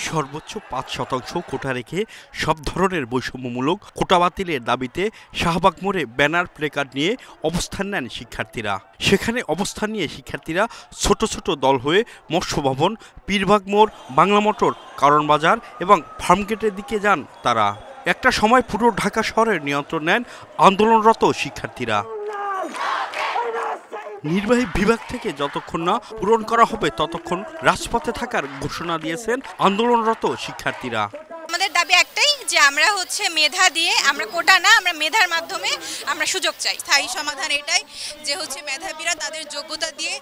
সর্বোচ্চ ৫% কোটা রেখে সব ধরনের বৈষম্যমূলক কোটা বাতিলের দাবিতে শাহবাগ মোড়ে ব্যানার প্লেকার্ড নিয়ে অবস্থান নেন শিক্ষার্থীরা। সেখানে অবস্থান নিয়ে শিক্ষার্থীরা ছোট ছোট দল হয়ে মৎস্য ভবন, পীরবাগ মোড়, বাংলা মোটর, কারণ বাজার এবং ফার্মগেটের দিকে যান তারা। একটা সময় পুরো ঢাকা শহরের নিয়ন্ত্রণ নেন আন্দোলনরত শিক্ষার্থীরা। নির্বাহী বিভাগ থেকে যতক্ষণ না পূরণ করা হবে ততক্ষণ রাজপথে থাকার ঘোষণা দিয়েছেন আন্দোলনরত শিক্ষার্থীরা। আমাদের দাবি একটাই যে আমরা মেধা দিয়ে, আমরা কোটা না, আমরা মেধার মাধ্যমে আমরা সুযোগ চাই। স্থায়ী সমাধান এটাই যে মেধাবীরা তাদের যোগ্যতা দিয়ে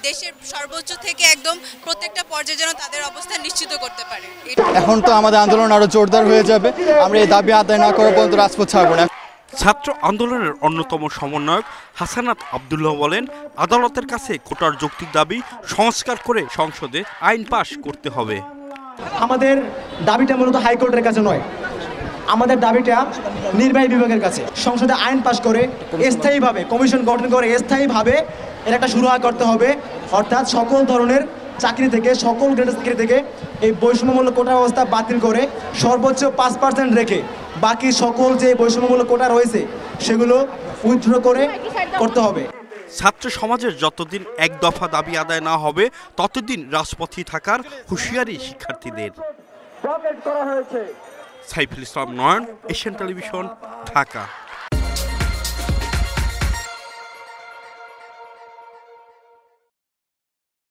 দেশের সর্বোচ্চ থেকে একদম প্রত্যেকটা পর্যায়ে যেন তাদের অবস্থান নিশ্চিত করতে পারে। এখন তো আমাদের আন্দোলন আরো জোরদার হয়ে যাবে। আমরা এই দাবি আদায় না করা পর্যন্ত রাজপথ ছাড়ব না। ছাত্র আন্দোলনের অন্যতম সমন্বয়ক হাসানাত আব্দুল্লাহ বলেন, আদালতের কাছে কোটার যৌক্তিক দাবি সংস্কার করে সংসদে আইন পাশ করতে হবে। আমাদের দাবিটা মূলত হাইকোর্টের কাছে নয়, আমাদের দাবিটা নির্বাহী বিভাগের কাছে। সংসদে আইন পাশ করে স্থায়ীভাবে কমিশন গঠন করে স্থায়ীভাবে এর একটা শুরু করতে হবে। অর্থাৎ সকল ধরনের চাকরি থেকে, সকল গ্রেডের চাকরি থেকে এই বৈষম্যমূলক কোটা ব্যবস্থা বাতিল করে সর্বোচ্চ 5% রেখে বাকি সকল যে বৈষম্যমূলক কোটা রয়েছে সেগুলো উইথড্র করে করতে হবে। ছাত্র সমাজের যতদিন এক দফা দাবি আদায় না হবে ততদিন রাজপথে থাকার হুঁশিয়ারি শিক্ষার্থীদের। সাইফুল ইসলাম নয়ন, এশিয়ান টেলিভিশন, ঢাকা।